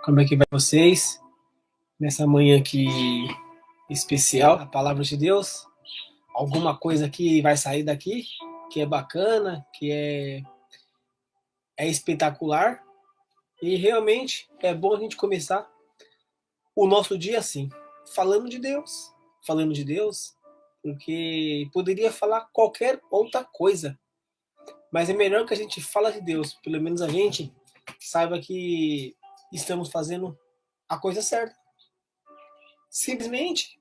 Como é que vai vocês nessa manhã aqui especial? A palavra de Deus, alguma coisa que vai sair daqui que é bacana, que é espetacular e realmente é bom a gente começar o nosso dia assim, falando de Deus, porque poderia falar qualquer outra coisa, mas é melhor que a gente fala de Deus, pelo menos a gente saiba que estamos fazendo a coisa certa. Simplesmente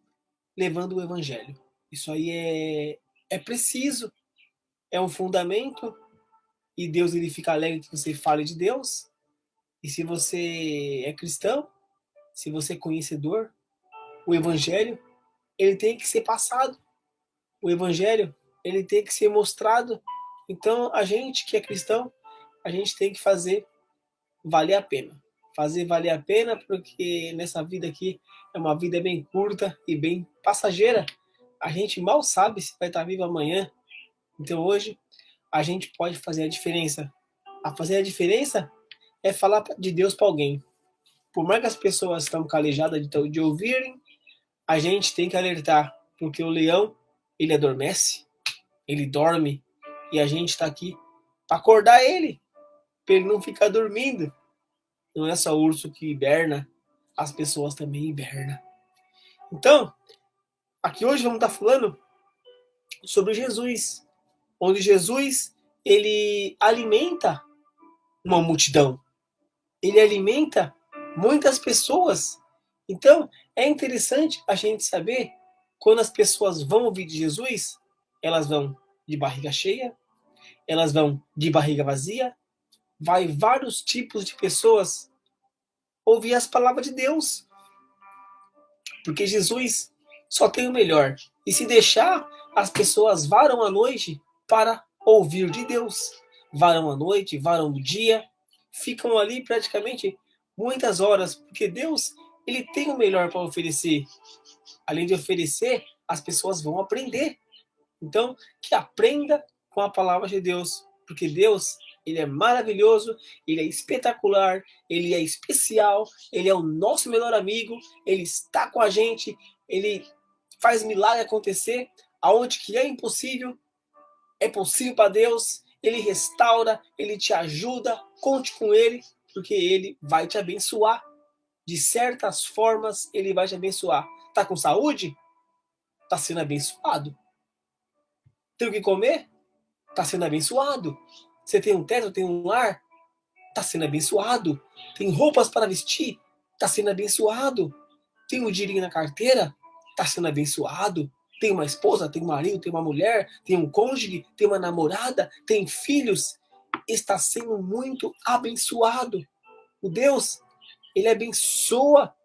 levando o evangelho. Isso aí é preciso, é um fundamento, e Deus ele fica alegre que você fale de Deus. E se você é cristão, se você é conhecedor, o evangelho ele tem que ser passado. O evangelho ele tem que ser mostrado. Então a gente que é cristão, a gente tem que fazer valer a pena. Fazer valer a pena, porque nessa vida aqui é uma vida bem curta e bem passageira. A gente mal sabe se vai estar vivo amanhã. Então hoje a gente pode fazer a diferença. A fazer a diferença é falar de Deus para alguém. Por mais que as pessoas estão calejadas de ouvirem, a gente tem que alertar, porque o leão ele adormece, ele dorme, e a gente está aqui para acordar ele, para ele não ficar dormindo. Não é só o urso que hiberna, as pessoas também hibernam. Então, aqui hoje vamos estar falando sobre Jesus, onde Jesus ele alimenta uma multidão, ele alimenta muitas pessoas. Então, é interessante a gente saber quando as pessoas vão ouvir de Jesus, elas vão de barriga cheia, elas vão de barriga vazia, vai vários tipos de pessoas ouvir as palavras de Deus, porque Jesus só tem o melhor. E se deixar, as pessoas varam a noite para ouvir de Deus. Varam a noite, varam o dia, ficam ali praticamente muitas horas, porque Deus ele tem o melhor para oferecer. Além de oferecer, as pessoas vão aprender. Então, que aprenda com a palavra de Deus, porque Deus ele é maravilhoso, ele é espetacular, ele é especial, ele é o nosso melhor amigo, ele está com a gente, ele faz milagre acontecer, aonde que é possível para Deus, ele restaura, ele te ajuda, conte com ele, porque ele vai te abençoar. De certas formas, ele vai te abençoar. Tá com saúde? Tá sendo abençoado. Tem o que comer? Tá sendo abençoado. Você tem um teto, tem um lar? Tá sendo abençoado. Tem roupas para vestir? Tá sendo abençoado. Tem um dinheirinho na carteira? Tá sendo abençoado. Tem uma esposa, tem um marido, tem uma mulher, tem um cônjuge, tem uma namorada, tem filhos. Está sendo muito abençoado. O Deus, ele abençoa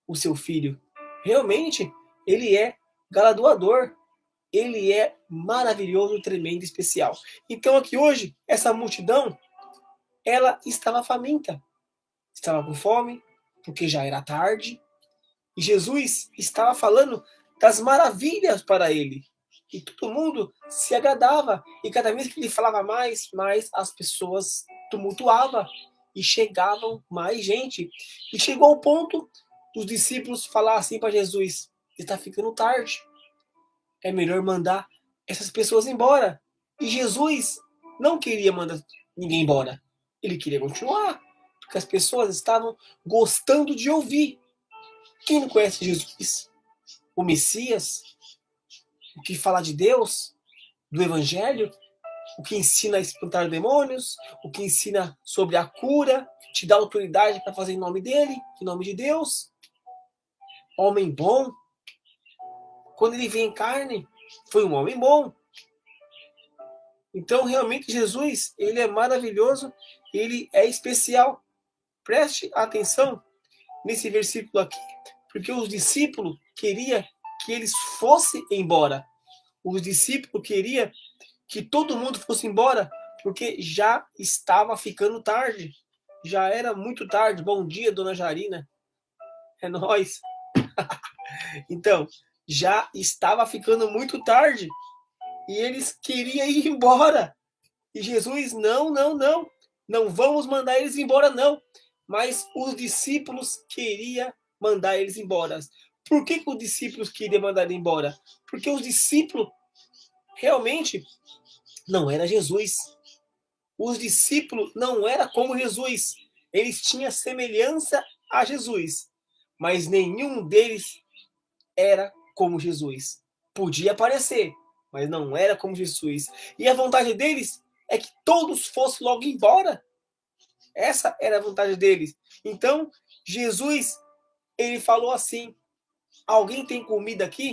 o seu filho. Realmente, ele é galardoador. Ele é maravilhoso, tremendo, especial. Então aqui hoje, essa multidão, ela estava faminta. Estava com fome, porque já era tarde. E Jesus estava falando das maravilhas para ele. E todo mundo se agradava. E cada vez que ele falava mais as pessoas tumultuavam. E chegavam mais gente. E chegou ao ponto dos discípulos falar assim para Jesus: está ficando tarde. É melhor mandar essas pessoas embora. E Jesus não queria mandar ninguém embora. Ele queria continuar. Porque as pessoas estavam gostando de ouvir. Quem não conhece Jesus? O Messias? O que fala de Deus? Do Evangelho? O que ensina a espantar demônios? O que ensina sobre a cura? Te dá autoridade para fazer em nome dele? Em nome de Deus? Homem bom? Quando ele veio em carne, foi um homem bom. Então, realmente, Jesus, ele é maravilhoso, ele é especial. Preste atenção nesse versículo aqui, porque os discípulos queriam que eles fossem embora. Os discípulos queriam que todo mundo fosse embora, porque já estava ficando tarde. Já era muito tarde. Bom dia, dona Jarina. É nóis. Então, já estava ficando muito tarde. E eles queriam ir embora. E Jesus, não. Não vamos mandar eles embora, não. mas os discípulos queriam mandar eles embora. Por que os discípulos queriam mandar ele embora? Porque os discípulos realmente não era Jesus. Os discípulos não era como Jesus. Eles tinham semelhança a Jesus, mas nenhum deles era como Jesus. Podia parecer, mas não era como Jesus. E a vontade deles é que todos fossem logo embora. Essa era a vontade deles. Então, Jesus, ele falou assim: alguém tem comida aqui?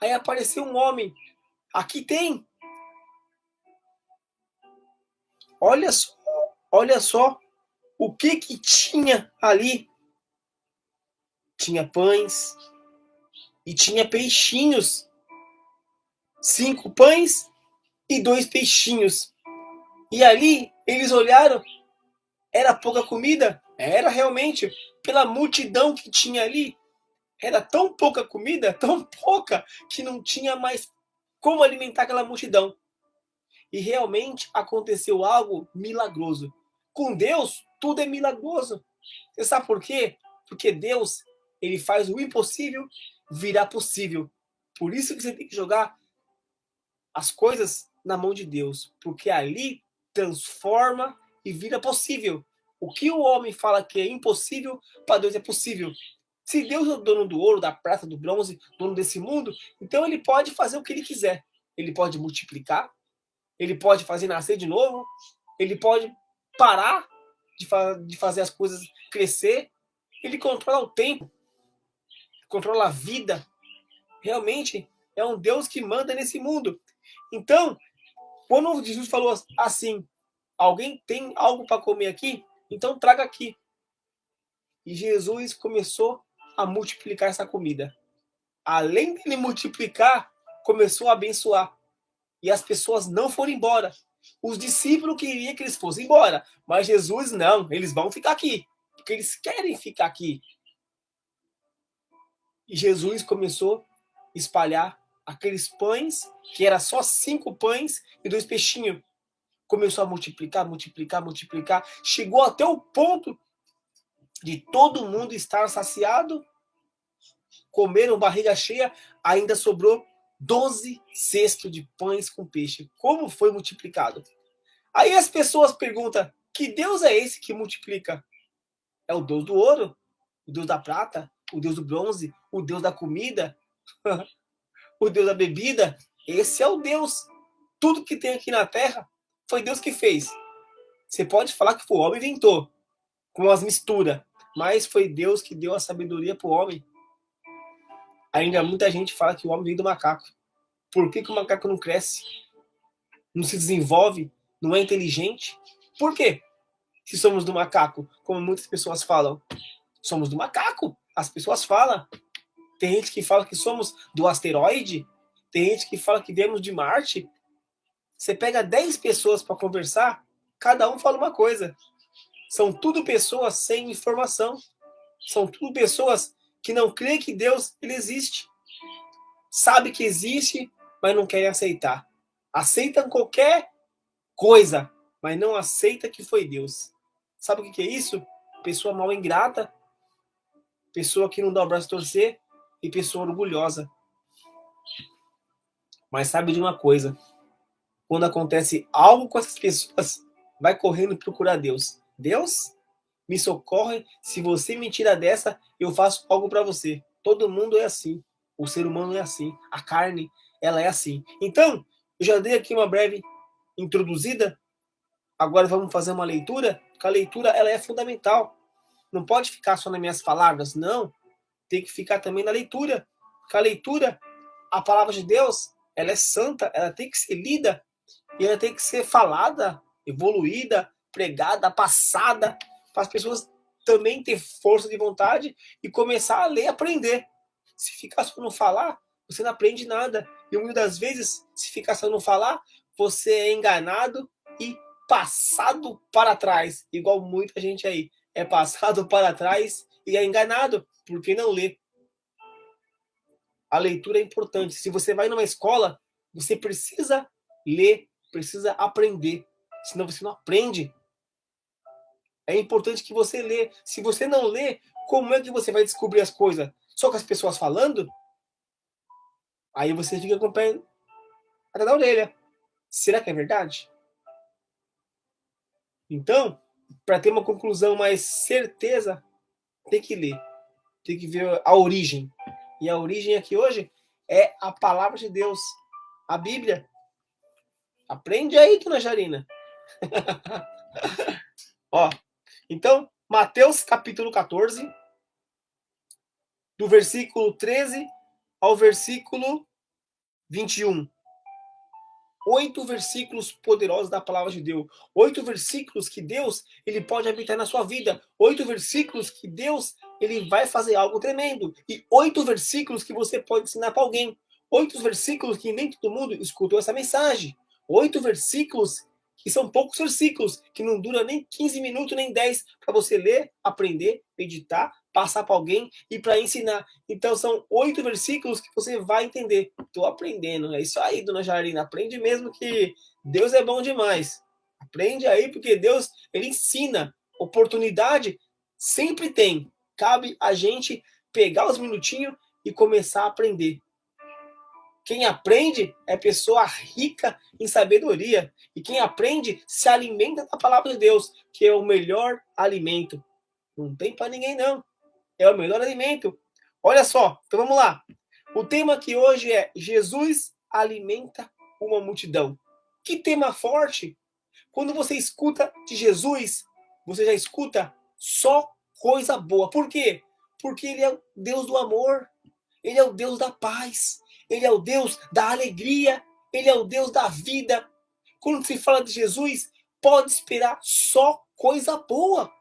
Aí apareceu um homem. Aqui tem. Olha só, olha só o que tinha ali. Tinha pães e tinha peixinhos. 5 pães e 2 peixinhos. E ali eles olharam, era pouca comida? Era realmente, pela multidão que tinha ali. Era tão pouca comida, tão pouca, que não tinha mais como alimentar aquela multidão. E realmente aconteceu algo milagroso. Com Deus, tudo é milagroso. Você sabe por quê? Porque Deus, ele faz o impossível virar possível. Por isso que você tem que jogar as coisas na mão de Deus, porque ali transforma e vira possível. O que o homem fala que é impossível, para Deus é possível. Se Deus é o dono do ouro, da prata, do bronze, dono desse mundo, então ele pode fazer o que ele quiser. Ele pode multiplicar, ele pode fazer nascer de novo, ele pode parar de fazer as coisas crescer. Ele controla o tempo, controla a vida. Realmente é um Deus que manda nesse mundo. Então, quando Jesus falou assim, alguém tem algo para comer aqui? Então traga aqui. E Jesus começou a multiplicar essa comida. Além de ele multiplicar, começou a abençoar. E as pessoas não foram embora. Os discípulos queriam que eles fossem embora, mas Jesus não, eles vão ficar aqui, porque eles querem ficar aqui. E Jesus começou a espalhar aqueles pães, que era só 5 pães e 2 peixinhos. Começou a multiplicar, multiplicar, multiplicar. Chegou até o ponto de todo mundo estar saciado, comeram barriga cheia, ainda sobrou 12 cestos de pães com peixe. Como foi multiplicado? Aí as pessoas perguntam, que Deus é esse que multiplica? É o Deus do ouro? O Deus da prata? O Deus do bronze? O Deus da comida? O Deus da bebida? Esse é o Deus. Tudo que tem aqui na terra foi Deus que fez. Você pode falar que foi o homem que inventou, com as misturas, mas foi Deus que deu a sabedoria para o homem. Ainda muita gente fala que o homem veio do macaco. Por que o macaco não cresce? Não se desenvolve? Não é inteligente? Por quê? Se somos do macaco, como muitas pessoas falam. Somos do macaco. As pessoas falam. Tem gente que fala que somos do asteroide. Tem gente que fala que viemos de Marte. Você pega 10 pessoas para conversar, cada um fala uma coisa. São tudo pessoas sem informação. São tudo pessoas que não creem que Deus ele existe. Sabe que existe, mas não querem aceitar. Aceitam qualquer coisa, mas não aceita que foi Deus. Sabe o que é isso? Pessoa mal ingrata, pessoa que não dá o braço a torcer e pessoa orgulhosa. Mas sabe de uma coisa? Quando acontece algo com essas pessoas, vai correndo procurar Deus. Deus, me socorre. Se você me tira dessa, eu faço algo para você. Todo mundo é assim. O ser humano é assim. A carne, ela é assim. Então, eu já dei aqui uma breve introduzida. Agora vamos fazer uma leitura. Porque a leitura ela é fundamental. Não pode ficar só nas minhas palavras, não. Tem que ficar também na leitura. Porque a leitura, a palavra de Deus, ela é santa. Ela tem que ser lida e ela tem que ser falada, evoluída, pregada, passada, para as pessoas também ter força de vontade e começar a ler e aprender. Se ficar só no falar, você não aprende nada. E muitas das vezes, se ficar só no falar, você é enganado e passado para trás. Igual muita gente aí. É passado para trás e é enganado porque não lê. A leitura é importante. Se você vai numa escola, você precisa ler, precisa aprender. Senão você não aprende. É importante que você lê. Se você não lê, como é que você vai descobrir as coisas? Só com as pessoas falando? Aí você fica com o pé atrás da orelha. Será que é verdade? Então, para ter uma conclusão mais certeza, tem que ler. Tem que ver a origem. E a origem aqui hoje é a palavra de Deus, a Bíblia. Aprende aí, dona Jarina. Ó, então, Mateus capítulo 14, do versículo 13 ao versículo 21. 8 versículos poderosos da palavra de Deus. 8 versículos que Deus ele pode habitar na sua vida. 8 versículos que Deus ele vai fazer algo tremendo. E 8 versículos que você pode ensinar para alguém. 8 versículos que nem todo mundo escutou essa mensagem. 8 versículos que são poucos versículos, que não dura nem 15 minutos, nem 10, para você ler, aprender, meditar, passar para alguém e para ensinar. Então são 8 versículos que você vai entender. Estou aprendendo. É isso aí, dona Jarina. Aprende mesmo que Deus é bom demais. Aprende aí, porque Deus, ele ensina. Oportunidade sempre tem. Cabe a gente pegar os minutinhos e começar a aprender. Quem aprende é pessoa rica em sabedoria. E quem aprende se alimenta da palavra de Deus, que é o melhor alimento. Não tem para ninguém, não. É o melhor alimento. Olha só, então vamos lá. O tema aqui hoje é Jesus alimenta uma multidão. Que tema forte! Quando você escuta de Jesus, você já escuta só coisa boa. Por quê? Porque ele é o Deus do amor, ele é o Deus da paz, ele é o Deus da alegria, ele é o Deus da vida. Quando se fala de Jesus, pode esperar só coisa boa.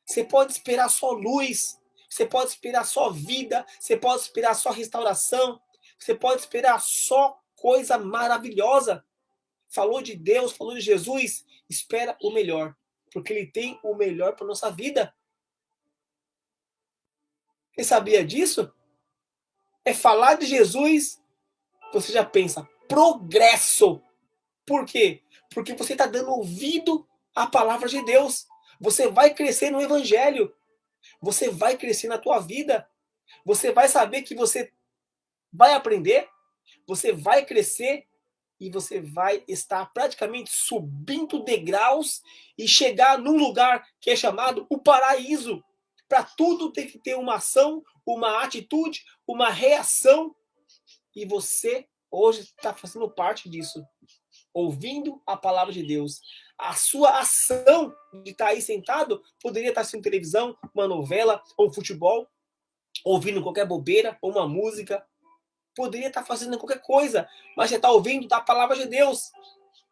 Você pode esperar só luz, você pode esperar só vida, você pode esperar só restauração, você pode esperar só coisa maravilhosa. Falou de Deus, falou de Jesus, espera o melhor, porque ele tem o melhor para nossa vida. Você sabia disso? É falar de Jesus, você já pensa, progresso. Por quê? Porque você está dando ouvido à palavra de Deus. Você vai crescer no evangelho. Você vai crescer na tua vida. Você vai saber que você vai aprender, você vai crescer e você vai estar praticamente subindo degraus e chegar num lugar que é chamado o paraíso. Para tudo tem que ter uma ação, uma atitude, uma reação. E você hoje está fazendo parte disso. Ouvindo a palavra de Deus. A sua ação de estar aí sentado poderia estar assistindo televisão, uma novela, ou um futebol, ouvindo qualquer bobeira, ou uma música. Poderia estar fazendo qualquer coisa, mas você está ouvindo da palavra de Deus.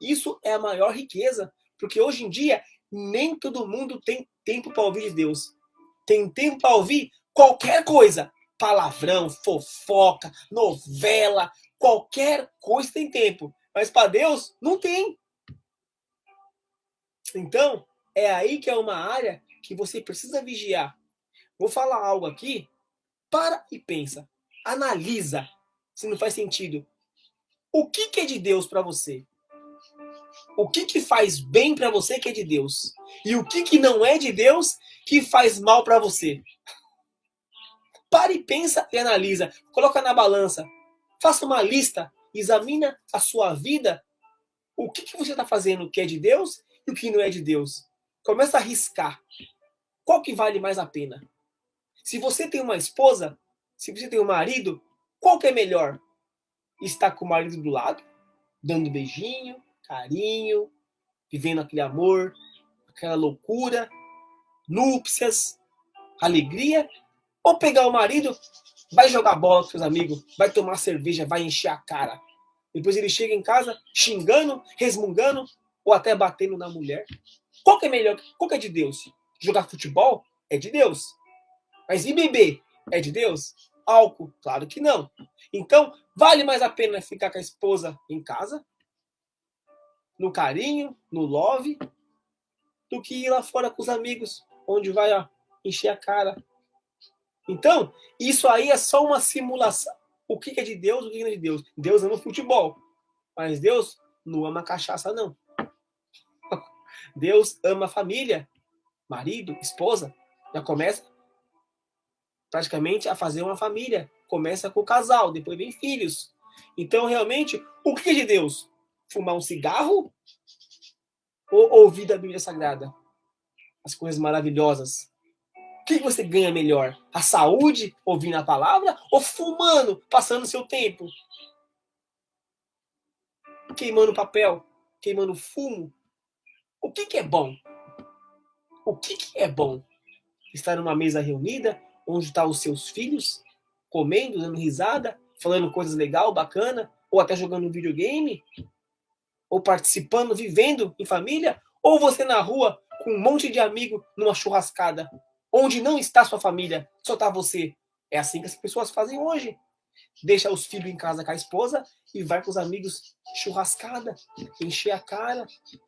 Isso é a maior riqueza, porque hoje em dia nem todo mundo tem tempo para ouvir de Deus. Tem tempo para ouvir qualquer coisa. Palavrão, fofoca, novela, qualquer coisa tem tempo. Mas para Deus, não tem. Então, é aí que é uma área que você precisa vigiar. Vou falar algo aqui, para e pensa. Analisa se não faz sentido. O que é de Deus para você? O que faz bem para você que é de Deus? E o que não é de Deus que faz mal para você? Pare e pensa e analisa. Coloca na balança. Faça uma lista. Examina a sua vida. O que você está fazendo que é de Deus e o que não é de Deus? Começa a riscar. Qual que vale mais a pena? Se você tem uma esposa, se você tem um marido, qual que é melhor? Estar com o marido do lado, dando beijinho, carinho, vivendo aquele amor, aquela loucura, núpcias, alegria? Ou pegar o marido, vai jogar bola com seus amigos, vai tomar cerveja, vai encher a cara. Depois ele chega em casa xingando, resmungando ou até batendo na mulher. Qual que é melhor? Qual que é de Deus? Jogar futebol é de Deus. Mas e beber? É de Deus? Álcool? Claro que não. Então, vale mais a pena ficar com a esposa em casa, no carinho, no love, do que ir lá fora com os amigos, onde vai encher a cara. Então, isso aí é só uma simulação. O que é de Deus, o que não é de Deus? Deus ama futebol, mas Deus não ama cachaça, não. Deus ama a família. marido, esposa, já começa praticamente a fazer uma família. Começa com o casal, depois vem filhos. Então, realmente, o que é de Deus? Fumar um cigarro ou ouvir da Bíblia Sagrada? As coisas maravilhosas. O que você ganha melhor? A saúde, ouvindo a palavra, ou fumando, passando seu tempo? Queimando papel, queimando fumo? O que é bom? O que é bom? Estar numa mesa reunida, onde estão os seus filhos, comendo, dando risada, falando coisas legais, bacana, ou até jogando um videogame, ou participando, vivendo em família, ou você na rua com um monte de amigo numa churrascada, onde não está sua família, só está você. É assim que as pessoas fazem hoje. Deixa os filhos em casa com a esposa e vai com os amigos churrascada, encher a cara,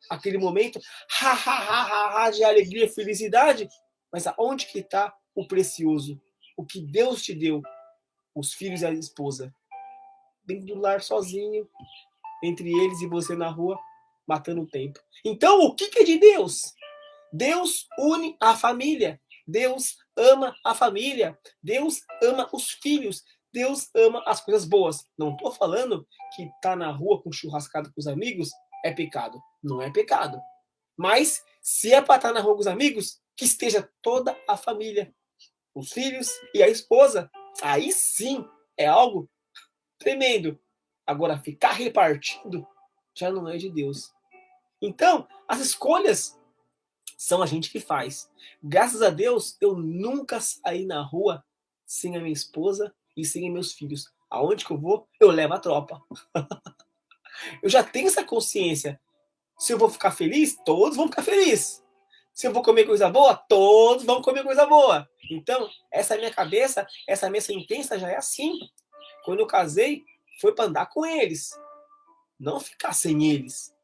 aquele momento, ha, ha, ha, ha, ha, de alegria e felicidade. Mas aonde que está o precioso? O que Deus te deu? Os filhos e a esposa. Dentro do lar sozinho, entre eles e você na rua, matando o tempo. Então, o que é de Deus? Deus une a família. Deus ama a família. Deus ama os filhos. Deus ama as coisas boas. Não estou falando que tá na rua com churrascada com os amigos é pecado. Não é pecado. Mas, se é para estar na rua com os amigos, que esteja toda a família. Os filhos e a esposa. Aí sim é algo tremendo. Agora, ficar repartido já não é de Deus. Então, as escolhas são a gente que faz. Graças a Deus, eu nunca saí na rua sem a minha esposa e sem meus filhos. Aonde que eu vou, eu levo a tropa. Eu já tenho essa consciência. Se eu vou ficar feliz, todos vão ficar felizes. Se eu vou comer coisa boa, todos vão comer coisa boa. Então, essa minha cabeça, essa minha sentença já é assim. Quando eu casei, foi para andar com eles. Não ficar sem eles.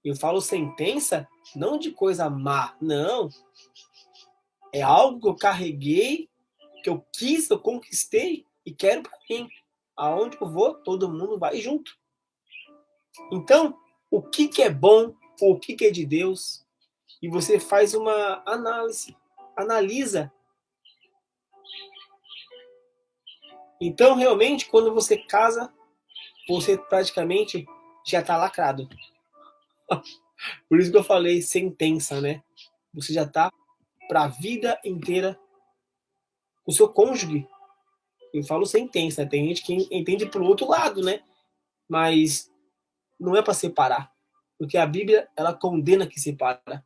Eu falo sentença não de coisa má, não. É algo que eu carreguei, que eu quis, eu conquistei e quero para mim. Aonde eu vou, todo mundo vai junto. Então, o que é bom, o que é de Deus, e você faz uma análise, analisa. Então, realmente, quando você casa, você praticamente já está lacrado. Por isso que eu falei sentença, né? Você já está para a vida inteira com o seu cônjuge. Eu falo sentença, tem gente que entende pro outro lado, né? Mas não é para separar. Porque a Bíblia, ela condena que separa.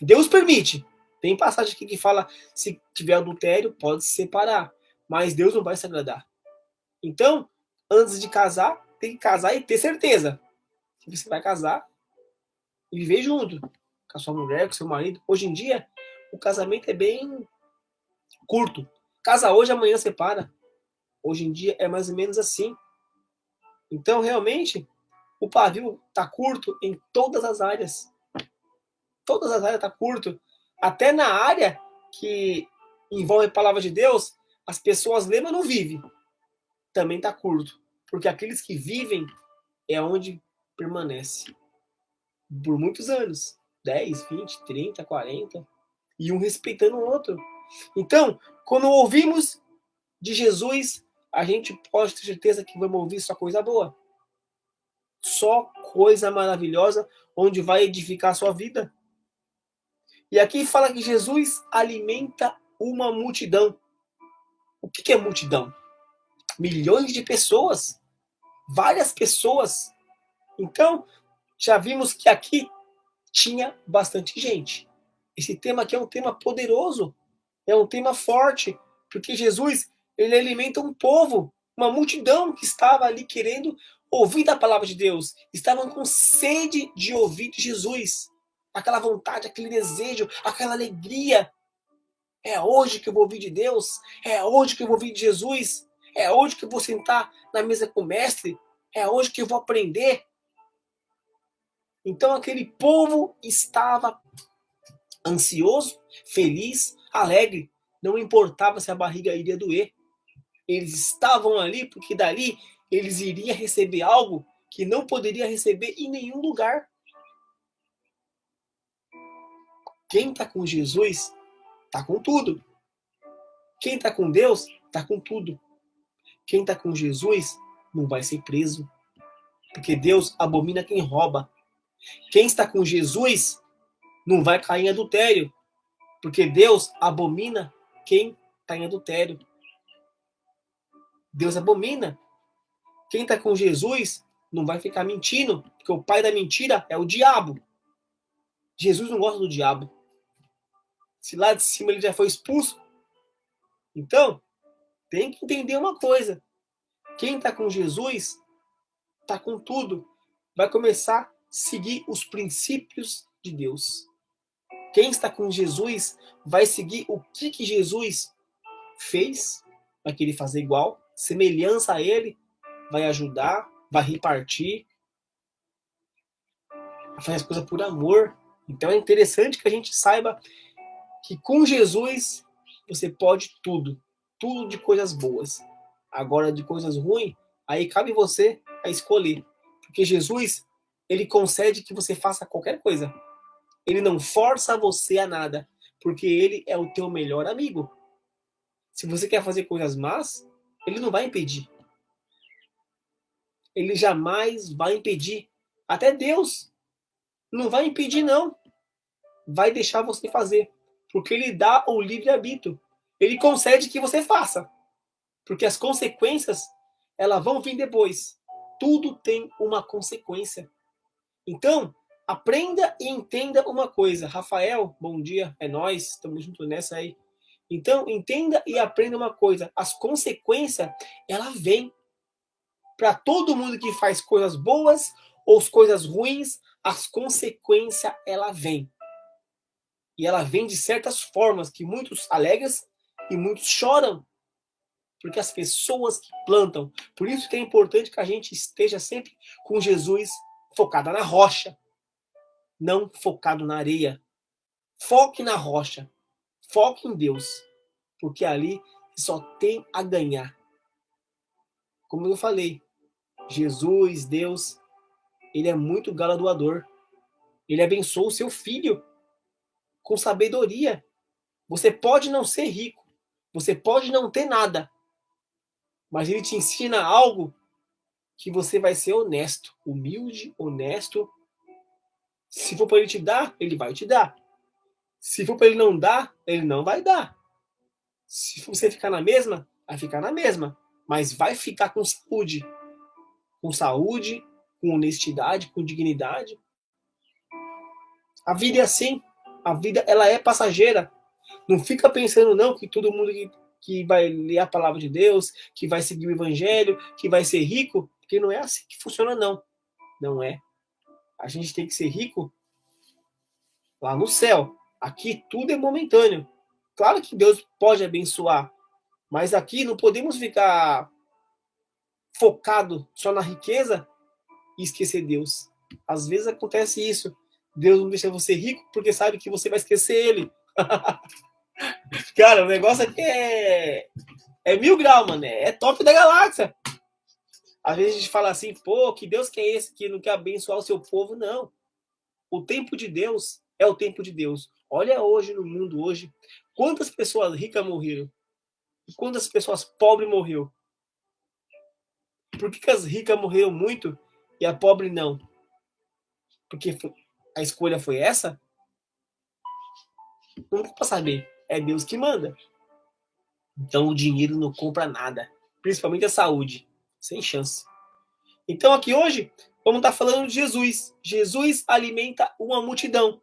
Deus permite. Tem passagem aqui que fala, se tiver adultério, pode se separar. Mas Deus não vai se agradar. Então, antes de casar, tem que casar e ter certeza que você vai casar e viver junto. Com a sua mulher, com o seu marido. Hoje em dia, o casamento é bem curto. Casa hoje, amanhã separa. Hoje em dia é mais ou menos assim. Então, realmente, o pavio está curto em todas as áreas. Todas as áreas está curto. Até na área que envolve a palavra de Deus, as pessoas lêem, mas não vivem. Também está curto. Porque aqueles que vivem é onde permanece. Por muitos anos. 10, 20, 30, 40. E um respeitando o outro. Então, quando ouvimos de Jesus, a gente pode ter certeza que vamos ouvir só coisa boa. Só coisa maravilhosa, onde vai edificar a sua vida. E aqui fala que Jesus alimenta uma multidão. O que é multidão? Milhões de pessoas. Várias pessoas. Então, já vimos que aqui tinha bastante gente. Esse tema aqui é um tema poderoso. É um tema forte. Porque Jesus, ele alimenta um povo. Uma multidão que estava ali querendo ouvir da palavra de Deus. Estavam com sede de ouvir de Jesus. Aquela vontade, aquele desejo, aquela alegria. É hoje que eu vou ouvir de Deus. É hoje que eu vou ouvir de Jesus. É hoje que eu vou sentar na mesa com o mestre. É hoje que eu vou aprender. Então aquele povo estava ansioso, feliz, alegre. Não importava se a barriga iria doer. Eles estavam ali porque dali eles iriam receber algo que não poderia receber em nenhum lugar. Quem está com Jesus está com tudo. Quem está com Deus está com tudo. Quem está com Jesus não vai ser preso, porque Deus abomina quem rouba. Quem está com Jesus não vai cair em adultério, porque Deus abomina quem está em adultério. Deus abomina. Quem está com Jesus não vai ficar mentindo, porque o pai da mentira é o diabo. Jesus não gosta do diabo. Se lá de cima ele já foi expulso. Então, tem que entender uma coisa. Quem está com Jesus está com tudo. Vai começar a seguir os princípios de Deus. Quem está com Jesus vai seguir o que Jesus fez, vai querer fazer igual, semelhança a ele, vai ajudar, vai repartir, vai fazer as coisas por amor. Então é interessante que a gente saiba que com Jesus você pode tudo, tudo de coisas boas. Agora de coisas ruins, aí cabe você a escolher. Porque Jesus, ele concede que você faça qualquer coisa. Ele não força você a nada, porque ele é o teu melhor amigo. Se você quer fazer coisas más, ele não vai impedir. Ele jamais vai impedir. Até Deus não vai impedir, não. Vai deixar você fazer. Porque ele dá o livre-arbítrio. Ele concede que você faça. Porque as consequências, elas vão vir depois. Tudo tem uma consequência. Então, aprenda e entenda uma coisa. Rafael, bom dia. É nós, estamos juntos nessa aí. Então, entenda e aprenda uma coisa. As consequências, ela vem. Para todo mundo que faz coisas boas ou coisas ruins, as consequências, ela vem. E ela vem de certas formas que muitos alegam e muitos choram. Porque as pessoas que plantam. Por isso que é importante que a gente esteja sempre com Jesus focada na rocha. Não focado na areia. Foque na rocha. Foque em Deus. Porque ali só tem a ganhar. Como eu falei, Jesus, Deus, ele é muito galardoador. Ele abençoa o seu filho com sabedoria. Você pode não ser rico. Você pode não ter nada. Mas ele te ensina algo que você vai ser honesto. Humilde, honesto. Se for para ele te dar, ele vai te dar. Se for para ele não dar, ele não vai dar. Se você ficar na mesma, vai ficar na mesma. Mas vai ficar com saúde. Com saúde, com honestidade, com dignidade. A vida é assim. A vida, ela é passageira. Não fica pensando, não, que todo mundo que vai ler a palavra de Deus, que vai seguir o evangelho, que vai ser rico, porque não é assim que funciona, não. Não é. A gente tem que ser rico lá no céu. Aqui tudo é momentâneo. Claro que Deus pode abençoar, mas aqui não podemos ficar focado só na riqueza e esquecer Deus. Às vezes acontece isso. Deus não deixa você rico porque sabe que você vai esquecer ele. Cara, o negócio aqui é 1000 graus, mano. É top da galáxia. Às vezes a gente fala assim, pô, que Deus que é esse que não quer abençoar o seu povo? Não. O tempo de Deus é o tempo de Deus. Olha hoje no mundo hoje, quantas pessoas ricas morreram? E quantas pessoas pobres morreram? Por que as ricas morreram muito e a pobre não? Porque a escolha foi essa? Não dá para saber. É Deus que manda. Então o dinheiro não compra nada. Principalmente a saúde. Sem chance. Então aqui hoje, vamos estar falando de Jesus. Jesus alimenta uma multidão.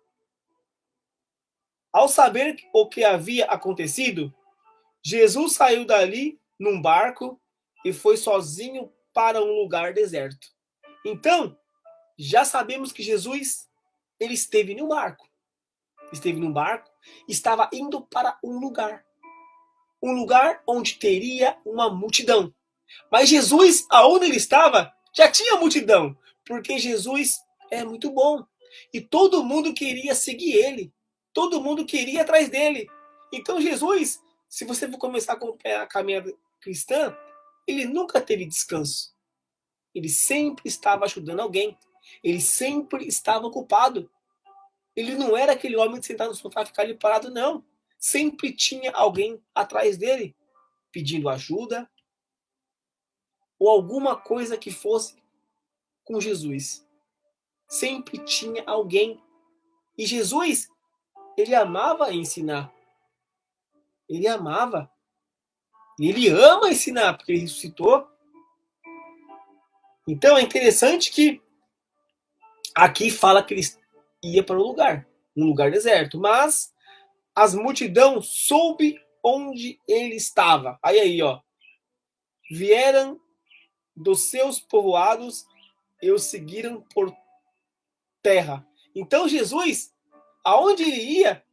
Ao saber o que havia acontecido, Jesus saiu dali num barco e foi sozinho para um lugar deserto. Então, já sabemos que Jesus ele esteve no barco. Esteve no barco, estava indo para um lugar onde teria uma multidão. Mas Jesus, aonde ele estava, já tinha multidão, porque Jesus é muito bom. E todo mundo queria seguir ele. Todo mundo queria ir atrás dele. Então Jesus, se você for começar a caminhada cristã, ele nunca teve descanso. Ele sempre estava ajudando alguém. Ele sempre estava ocupado. Ele não era aquele homem de sentar no sofá e ficar ali parado, não. Sempre tinha alguém atrás dele, pedindo ajuda ou alguma coisa que fosse com Jesus. Sempre tinha alguém. E Jesus, ele amava ensinar. Ele amava. E ele ama ensinar, porque ele ressuscitou. Então é interessante que aqui fala que ele ia para um lugar deserto. Mas as multidão soube onde ele estava. Aí, ó. Vieram dos seus povoados e o seguiram por terra. Então Jesus, aonde ele ia,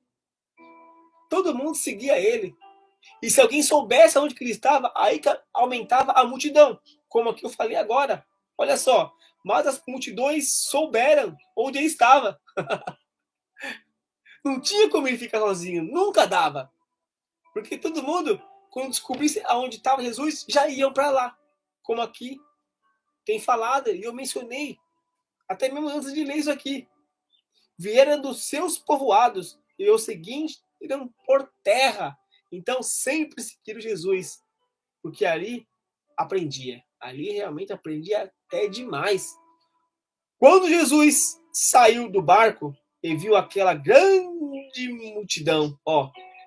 todo mundo seguia ele. E se alguém soubesse aonde que ele estava, aí que aumentava a multidão. Como aqui eu falei agora. Olha só. Mas as multidões souberam onde ele estava. Não tinha como ele ficar sozinho. Nunca dava. Porque todo mundo, quando descobrisse aonde estava Jesus, já iam para lá. Como aqui tem falado, e eu mencionei, até mesmo antes de ler isso aqui. Vieram dos seus povoados, e os seguintes irão por terra. Então sempre seguiram Jesus, porque ali aprendia. Ali realmente aprendia até demais. Quando Jesus saiu do barco e viu aquela grande multidão,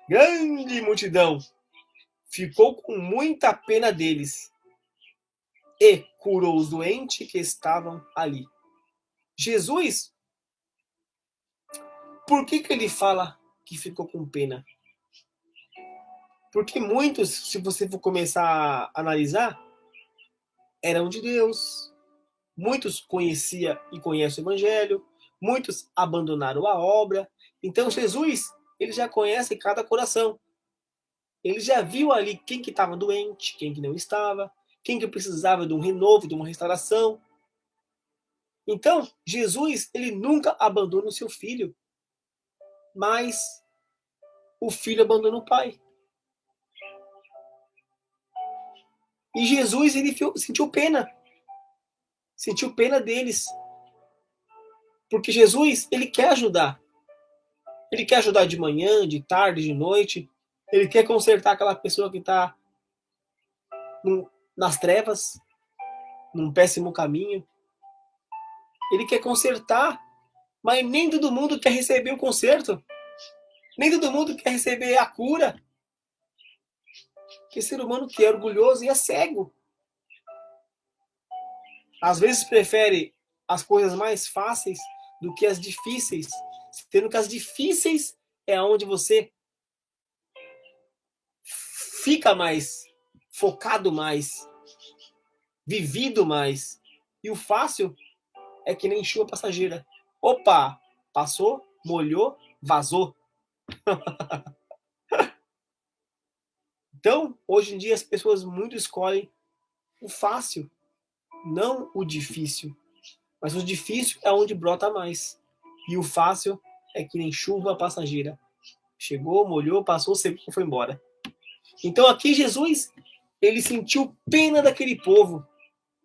grande multidão, ficou com muita pena deles e curou os doentes que estavam ali. Jesus, por que ele fala que ficou com pena? Porque muitos, se você for começar a analisar, eram de Deus. Muitos conheciam e conhecem o Evangelho. Muitos abandonaram a obra. Então Jesus, ele já conhece cada coração. Ele já viu ali quem que estava doente, quem que não estava, quem que precisava de um renovo, de uma restauração. Então, Jesus, ele nunca abandona o seu filho, mas o filho abandona o pai. E Jesus, ele sentiu pena deles. Porque Jesus, ele quer ajudar. Ele quer ajudar de manhã, de tarde, de noite. Ele quer consertar aquela pessoa que está nas trevas, num péssimo caminho. Ele quer consertar, mas nem todo mundo quer receber o conserto. Nem todo mundo quer receber a cura. Porque o ser humano que é orgulhoso e é cego. Às vezes prefere as coisas mais fáceis do que as difíceis. Sendo que as difíceis é onde você fica mais, focado mais, vivido mais. E o fácil é que nem chuva passageira. Opa, passou, molhou, vazou. Então, hoje em dia, as pessoas muito escolhem o fácil, não o difícil. Mas o difícil é onde brota mais. E o fácil é que nem chuva passageira. Chegou, molhou, passou, secou, foi embora. Então aqui Jesus, ele sentiu pena daquele povo.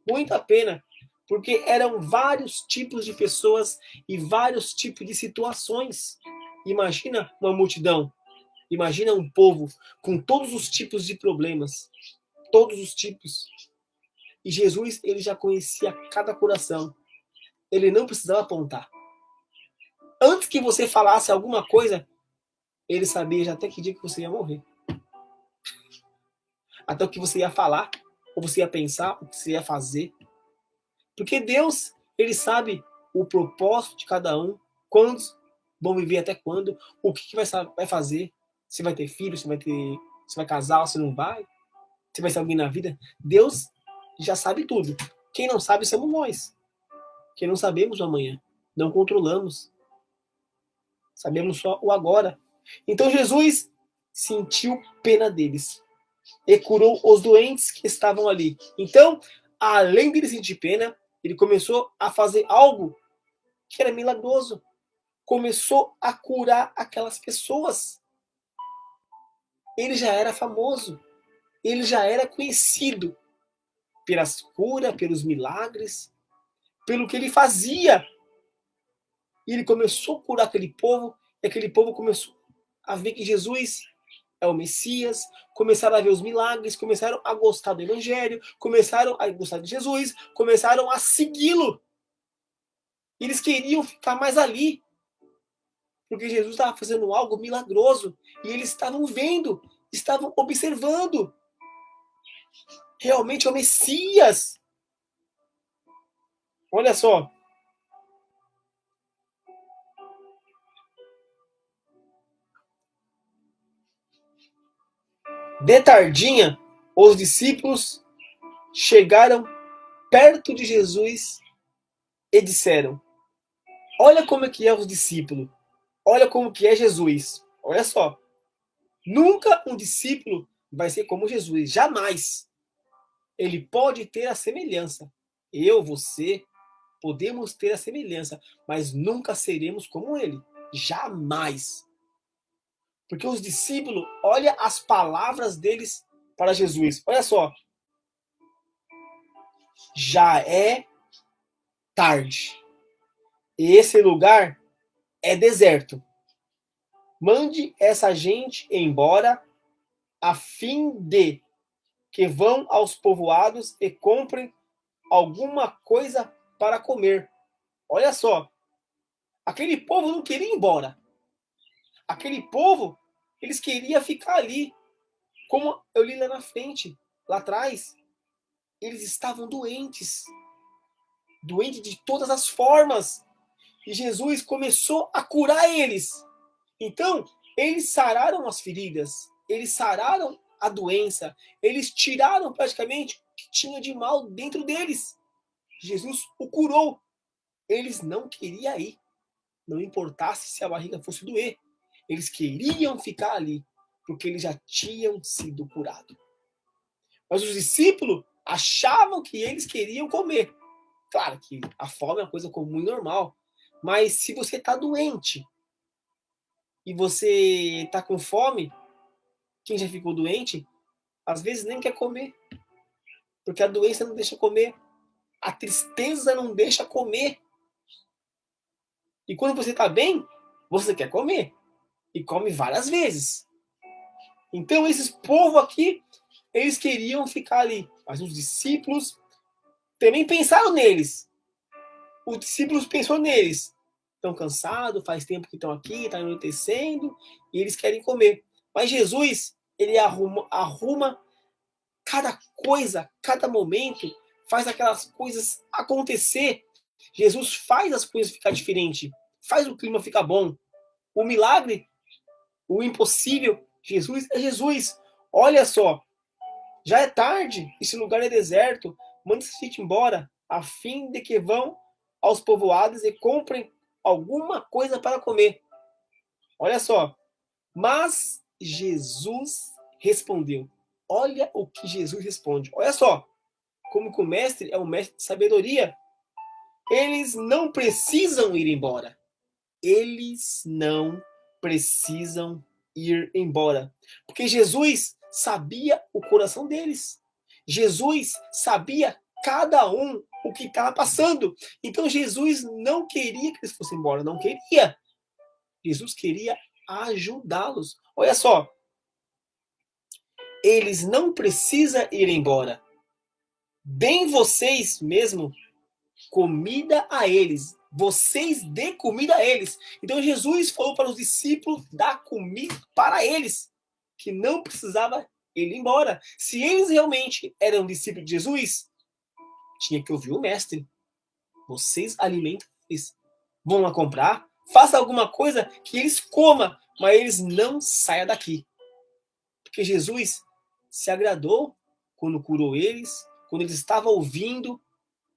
Muita pena. Porque eram vários tipos de pessoas e vários tipos de situações. Imagina uma multidão. Imagina um povo com todos os tipos de problemas. Todos os tipos. E Jesus, ele já conhecia cada coração. Ele não precisava apontar. Antes que você falasse alguma coisa, ele sabia já até que dia que você ia morrer. Até o que você ia falar, ou você ia pensar, o que você ia fazer. Porque Deus, ele sabe o propósito de cada um, quantos vão viver até quando, o que vai fazer, se vai ter filho, se vai casar, se não vai, se vai ser alguém na vida. Deus já sabe tudo. Quem não sabe somos nós. Quem não sabemos o amanhã. Não controlamos. Sabemos só o agora. Então Jesus sentiu pena deles e curou os doentes que estavam ali. Então, além de ele sentir pena, ele começou a fazer algo que era milagroso. Começou a curar aquelas pessoas. Ele já era famoso. Ele já era conhecido pelas curas, pelos milagres, pelo que ele fazia. E ele começou a curar aquele povo, e aquele povo começou a ver que Jesus é o Messias, começaram a ver os milagres, começaram a gostar do Evangelho, começaram a gostar de Jesus, começaram a segui-lo. Eles queriam ficar mais ali, porque Jesus estava fazendo algo milagroso, e eles estavam vendo, estavam observando. Realmente é o Messias. Olha só. De tardinha, os discípulos chegaram perto de Jesus e disseram: olha como é que é os discípulos. Olha como que é Jesus. Olha só. Nunca um discípulo vai ser como Jesus. Jamais. Ele pode ter a semelhança. Eu, você, podemos ter a semelhança, mas nunca seremos como ele. Jamais. Porque os discípulos, olha as palavras deles para Jesus. Olha só. Já é tarde. E esse lugar é deserto. Mande essa gente embora, a fim de que vão aos povoados e comprem alguma coisa para comer. Olha só, aquele povo não queria ir embora. Aquele povo, eles queriam ficar ali. Como eu li lá na frente, lá atrás, eles estavam doentes. Doentes de todas as formas. E Jesus começou a curar eles. Então, eles sararam as feridas, eles sararam a doença, eles tiraram praticamente o que tinha de mal dentro deles. Jesus o curou. Eles não queriam ir, não importasse se a barriga fosse doer. Eles queriam ficar ali, porque eles já tinham sido curados. Mas os discípulos achavam que eles queriam comer. Claro que a fome é uma coisa comum e normal, mas se você está doente, e você está com fome, quem já ficou doente, às vezes nem quer comer. Porque a doença não deixa comer. A tristeza não deixa comer. E quando você está bem, você quer comer. E come várias vezes. Então, esses povos aqui, eles queriam ficar ali. Mas os discípulos também pensaram neles. Os discípulos pensaram neles. Estão cansados, faz tempo que estão aqui, está anoitecendo, e eles querem comer. Mas Jesus, ele arruma cada coisa, cada momento, faz aquelas coisas acontecer. Jesus faz as coisas ficar diferente, faz o clima ficar bom. O milagre, o impossível, Jesus é Jesus. Olha só, já é tarde, esse lugar é deserto, manda esse gente embora, a fim de que vão aos povoados e comprem alguma coisa para comer. Olha só, mas Jesus respondeu. Olha o que Jesus responde. Olha só, como que o mestre é um mestre de sabedoria. Eles não precisam ir embora. Eles não precisam ir embora. Porque Jesus sabia o coração deles. Jesus sabia cada um o que estava passando. Então Jesus não queria que eles fossem embora. Não queria. Jesus queria ajudá-los. Olha só. Eles não precisam ir embora. Deem vocês mesmo comida a eles. Vocês dê comida a eles. Então Jesus falou para os discípulos dar comida para eles, que não precisava ir embora. Se eles realmente eram discípulos de Jesus, tinha que ouvir o mestre. Vocês alimentam eles. Vão lá comprar, faça alguma coisa que eles comam, mas eles não saiam daqui. Porque Jesus se agradou quando curou eles, quando eles estavam ouvindo,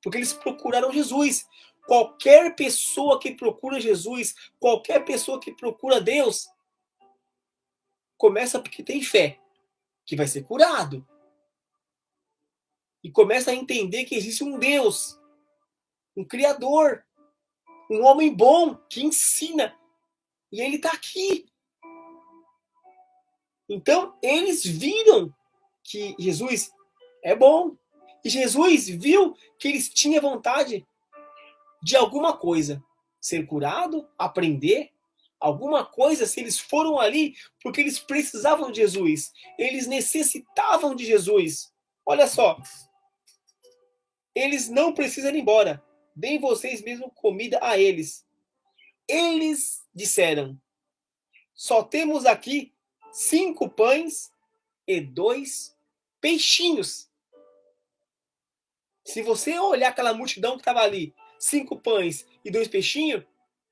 porque eles procuraram Jesus. Qualquer pessoa que procura Jesus, qualquer pessoa que procura Deus, começa porque tem fé, que vai ser curado. E começa a entender que existe um Deus, um Criador, um homem bom que ensina. E ele está aqui. Então, eles viram que Jesus é bom. E Jesus viu que eles tinham vontade de alguma coisa. ser curado, aprender alguma coisa, se eles foram ali porque eles precisavam de Jesus, eles necessitavam de Jesus. Olha só, eles não precisam ir embora. Deem vocês mesmo comida a eles. Eles disseram: só temos aqui 5 pães e 2 peixinhos. Se você olhar aquela multidão que estava ali, 5 pães e 2 peixinhos,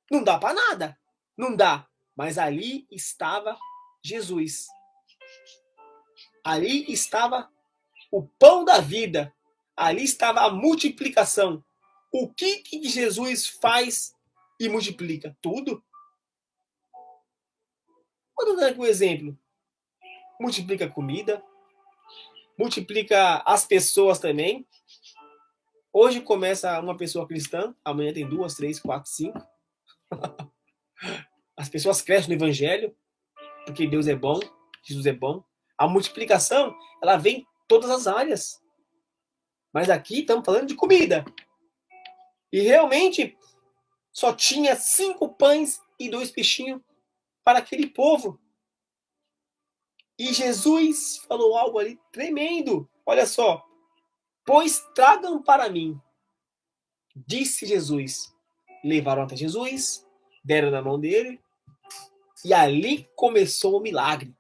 não dá para nada. Não dá. Mas ali estava Jesus. Ali estava o pão da vida. Ali estava a multiplicação. O que Jesus faz e multiplica? Tudo. Vou dar aqui um exemplo. Multiplica comida, multiplica as pessoas também. Hoje começa uma pessoa cristã, amanhã tem 2, 3, 4, 5. As pessoas crescem no evangelho, porque Deus é bom, Jesus é bom. A multiplicação, ela vem em todas as áreas. Mas aqui estamos falando de comida. E realmente só tinha 5 pães e 2 peixinhos para aquele povo. E Jesus falou algo ali tremendo. Olha só. Pois tragam para mim, disse Jesus. Levaram até Jesus, deram na mão dele, e ali começou o milagre.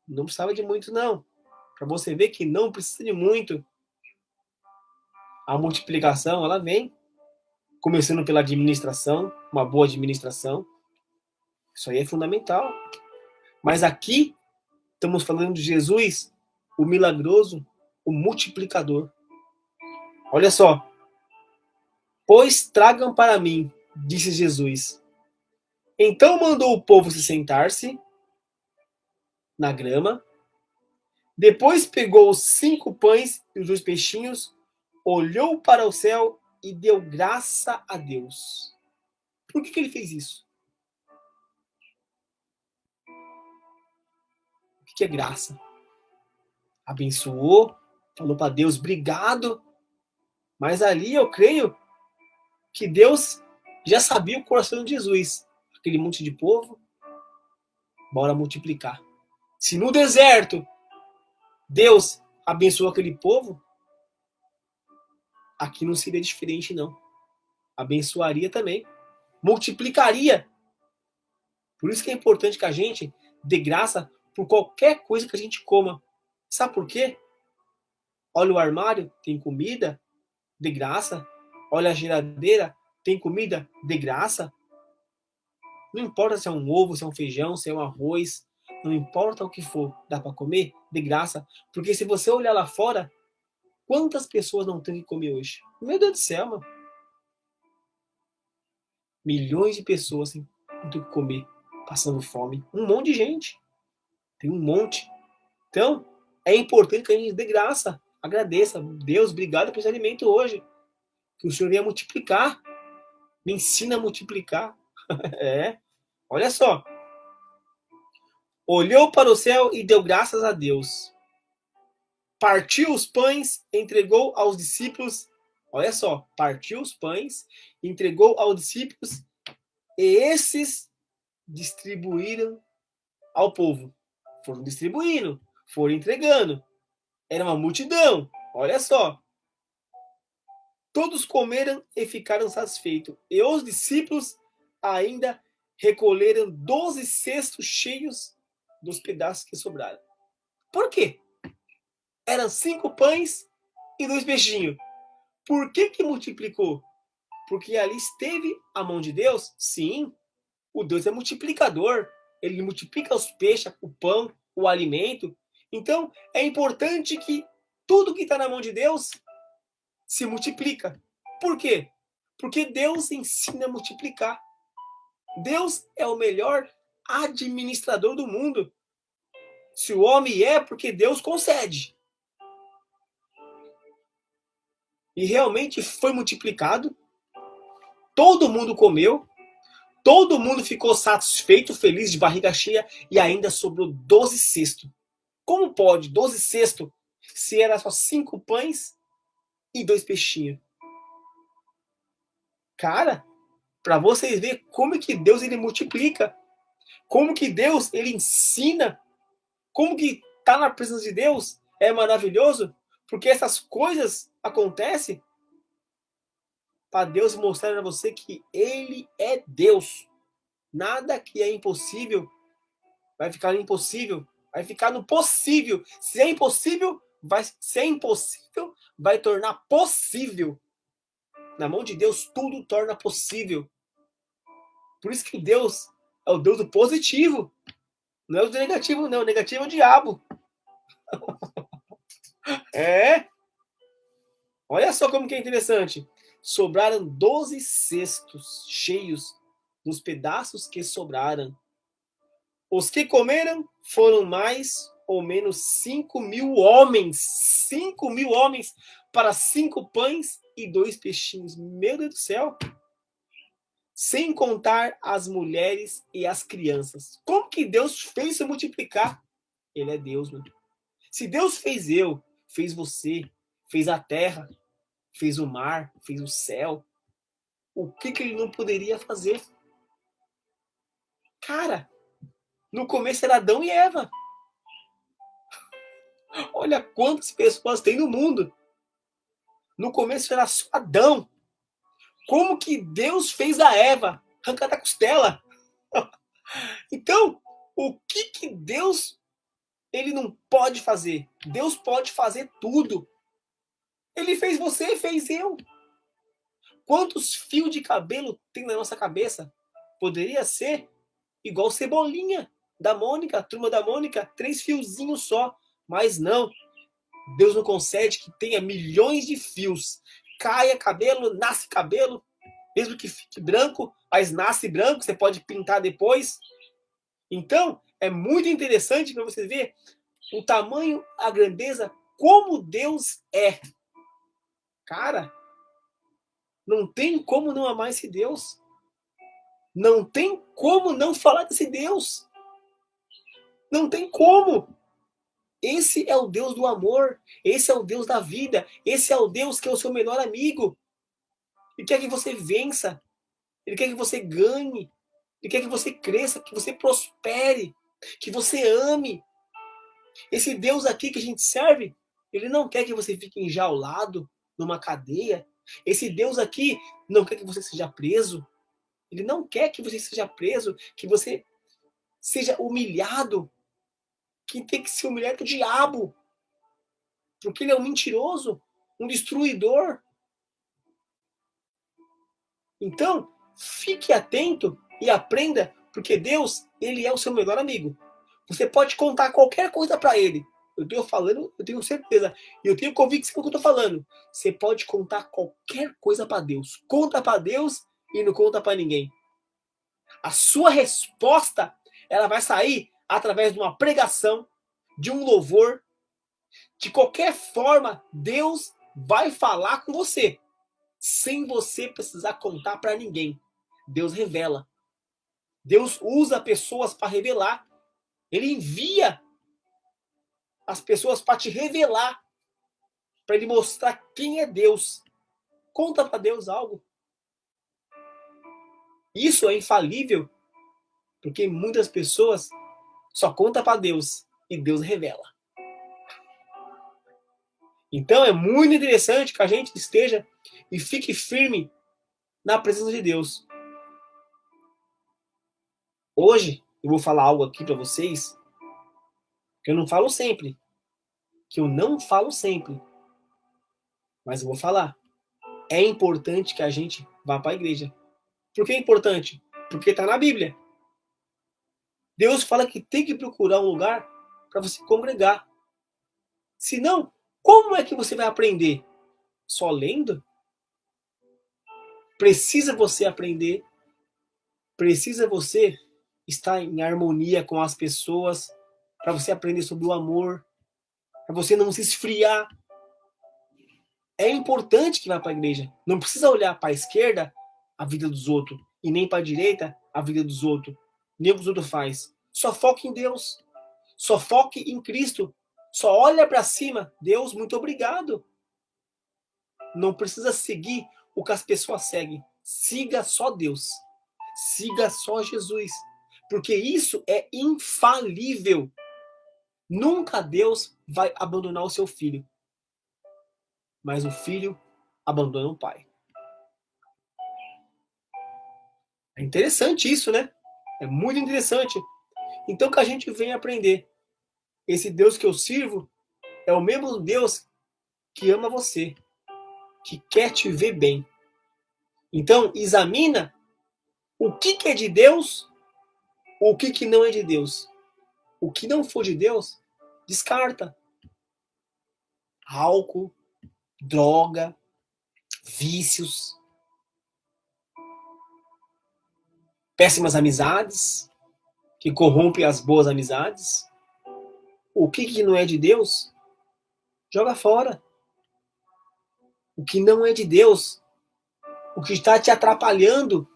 Não precisava de muito, não. Para você ver que não precisa de muito. A multiplicação, ela vem começando pela administração, uma boa administração. Isso aí é fundamental. Mas aqui estamos falando de Jesus, o milagroso, o multiplicador. Olha só. Pois tragam para mim, disse Jesus. Então mandou o povo se sentar-se na grama. Depois pegou os 5 pães e os 2 peixinhos, olhou para o céu e deu graça a Deus. Por que ele fez isso? O que é graça? Abençoou, falou para Deus, obrigado. Mas ali eu creio que Deus já sabia o coração de Jesus. Aquele monte de povo, bora multiplicar. Se no deserto Deus abençoou aquele povo, aqui não seria diferente, não. Abençoaria também. Multiplicaria. Por isso que é importante que a gente dê graça por qualquer coisa que a gente coma. Sabe por quê? Olha o armário, tem comida, de graça. Olha a geladeira, tem comida, de graça. Não importa se é um ovo, se é um feijão, se é um arroz. Não importa o que for, dá para comer, de graça. Porque se você olhar lá fora, quantas pessoas não têm que comer hoje? Meu Deus do céu, mano. Milhões de pessoas não têm que comer, passando fome. Um monte de gente. Tem um monte. Então, é importante que a gente dê graça. Agradeça. Deus, obrigado por esse alimento hoje. Que o Senhor ia multiplicar. Me ensina a multiplicar. É. Olha só. Olhou para o céu e deu graças a Deus. Partiu os pães, entregou aos discípulos. Olha só. Partiu os pães, entregou aos discípulos. E esses distribuíram ao povo. Foram distribuindo, foram entregando. Era uma multidão. Olha só. Todos comeram e ficaram satisfeitos. E os discípulos ainda recolheram 12 cestos cheios dos pedaços que sobraram. Por quê? Eram 5 pães e 2 peixinhos. Por que multiplicou? Porque ali esteve a mão de Deus? Sim. O Deus é multiplicador. Ele multiplica os peixes, o pão, o alimento. Então, é importante que tudo que está na mão de Deus se multiplica. Por quê? Porque Deus ensina a multiplicar. Deus é o melhor administrador do mundo. Se o homem é, porque Deus concede. E realmente foi multiplicado. Todo mundo comeu. Todo mundo ficou satisfeito, feliz, de barriga cheia. E ainda sobrou 12 cestos. Como pode 12 cestos se era só 5 pães e 2 peixinhos? Cara, para vocês verem como que Deus ele multiplica, como que Deus ele ensina, como que tá na presença de Deus é maravilhoso, porque essas coisas acontecem para Deus mostrar a você que ele é Deus. Nada que é impossível vai ficar impossível, vai ficar no possível. Se é impossível, vai tornar possível. Na mão de Deus tudo torna possível. Por isso que Deus é o Deus do positivo. Não é o do negativo, não. O negativo é o diabo. É. Olha só como que é interessante. Sobraram 12 cestos cheios dos pedaços que sobraram. Os que comeram foram mais ou menos 5.000 homens. 5.000 homens para 5 pães e 2 peixinhos. Meu Deus do céu. Sem contar as mulheres e as crianças. Como que Deus fez isso multiplicar? Ele é Deus, mano. Se Deus fez eu, fez você, fez a terra, fez o mar, fez o céu, o que ele não poderia fazer? Cara, no começo era Adão e Eva. Olha quantas pessoas tem no mundo. No começo era só Adão. Como que Deus fez a Eva? Arrancar da costela. Então, o que Deus ele não pode fazer? Deus pode fazer tudo. Ele fez você, fez eu. Quantos fios de cabelo tem na nossa cabeça? Poderia ser igual Cebolinha da Mônica, a turma da Mônica, 3 fiozinhos só. Mas não. Deus não concede que tenha milhões de fios. Caia cabelo, nasce cabelo, mesmo que fique branco, mas nasce branco, você pode pintar depois. Então, é muito interessante para você ver o tamanho, a grandeza, como Deus é. Cara, não tem como não amar esse Deus. Não tem como não falar desse Deus. Não tem como. Esse é o Deus do amor. Esse é o Deus da vida. Esse é o Deus que é o seu melhor amigo. Ele quer que você vença. Ele quer que você ganhe. Ele quer que você cresça, que você prospere, que você ame. Esse Deus aqui que a gente serve, ele não quer que você fique enjaulado numa cadeia. Esse Deus aqui não quer que você seja preso. Ele não quer que você seja preso, que você seja humilhado. Quem tem que ser humilhado é o diabo. Porque ele é um mentiroso, um destruidor. Então, fique atento e aprenda, porque Deus, ele é o seu melhor amigo. Você pode contar qualquer coisa para ele. Eu estou falando, eu tenho certeza. E eu tenho convicção do que eu estou falando. Você pode contar qualquer coisa para Deus. Conta para Deus e não conta para ninguém. A sua resposta, ela vai sair através de uma pregação, de um louvor. De qualquer forma, Deus vai falar com você. Sem você precisar contar para ninguém. Deus revela. Deus usa pessoas para revelar. Ele envia as pessoas para te revelar, para ele mostrar quem é Deus. Conta para Deus algo. Isso é infalível, porque muitas pessoas só contam para Deus e Deus revela. Então é muito interessante que a gente esteja e fique firme na presença de Deus. Hoje eu vou falar algo aqui para vocês que eu não falo sempre. Mas eu vou falar. É importante que a gente vá para a igreja. Por que é importante? Porque está na Bíblia. Deus fala que tem que procurar um lugar para você congregar. Senão, como é que você vai aprender? Só lendo? Precisa você aprender. Precisa você estar em harmonia com as pessoas. Para você aprender sobre o amor. Para você não se esfriar. É importante que vá para a igreja. Não precisa olhar para a esquerda a vida dos outros. E nem para a direita a vida dos outros. Nem o que os outros faz. Só foque em Deus. Só foque em Cristo. Só olha para cima. Deus, muito obrigado. Não precisa seguir o que as pessoas seguem. Siga só Deus. Siga só Jesus. Porque isso é infalível. Nunca Deus vai abandonar o seu filho. Mas o filho abandona o pai. É interessante isso, né? É muito interessante. Então que a gente vem aprender. Esse Deus que eu sirvo é o mesmo Deus que ama você, que quer te ver bem. Então, examina o que é de Deus, o que não é de Deus. O que não for de Deus, descarta. Álcool, droga, vícios, péssimas amizades, que corrompem as boas amizades. O que não é de Deus, joga fora. O que não é de Deus, o que está te atrapalhando,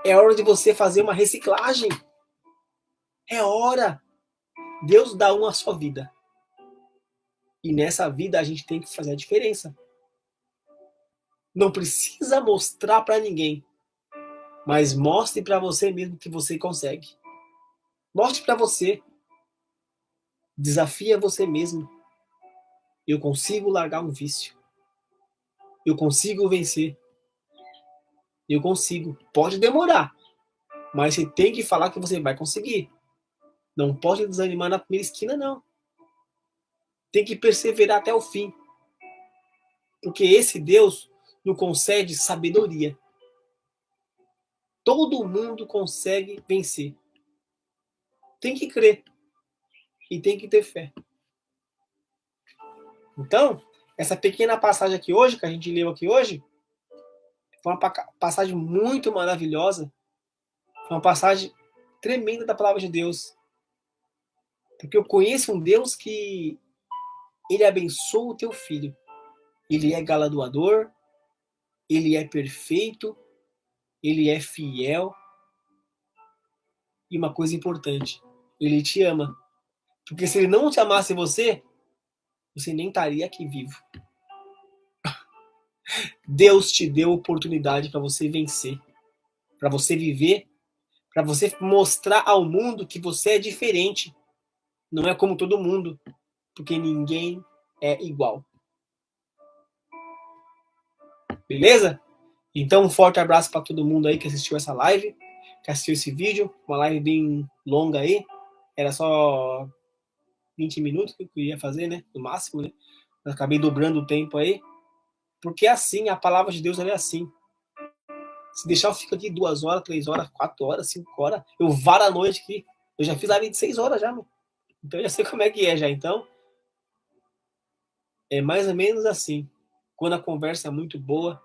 é hora de você fazer uma reciclagem. É hora. Deus dá uma só vida. E nessa vida a gente tem que fazer a diferença. Não precisa mostrar para ninguém, mas mostre para você mesmo que você consegue. Mostre para você. Desafia você mesmo. Eu consigo largar um vício. Eu consigo vencer. Eu consigo. Pode demorar, mas você tem que falar que você vai conseguir. Não pode desanimar na primeira esquina, não. Tem que perseverar até o fim. Porque esse Deus nos concede sabedoria. Todo mundo consegue vencer. Tem que crer. E tem que ter fé. Então, essa pequena passagem aqui hoje, que a gente leu aqui hoje, foi uma passagem muito maravilhosa. Foi uma passagem tremenda da palavra de Deus. Porque eu conheço um Deus que ele abençoa o teu filho. Ele é galardoador, ele é perfeito, ele é fiel. E uma coisa importante, ele te ama. Porque se ele não te amasse você nem estaria aqui vivo. Deus te deu oportunidade para você vencer, para você viver, para você mostrar ao mundo que você é diferente. Não é como todo mundo, porque ninguém é igual. Beleza? Então, um forte abraço para todo mundo aí que assistiu essa live, que assistiu esse vídeo. Uma live bem longa aí. Era só 20 minutos que eu queria fazer, né? No máximo, né? Eu acabei dobrando o tempo aí. Porque é assim, a palavra de Deus ela é assim. Se deixar, eu fico aqui 2 horas, 3 horas, 4 horas, 5 horas. Eu varo a noite aqui. Eu já fiz live de 6 horas já, mano. Então eu já sei como é que é já. Então, é mais ou menos assim. Quando a conversa é muito boa,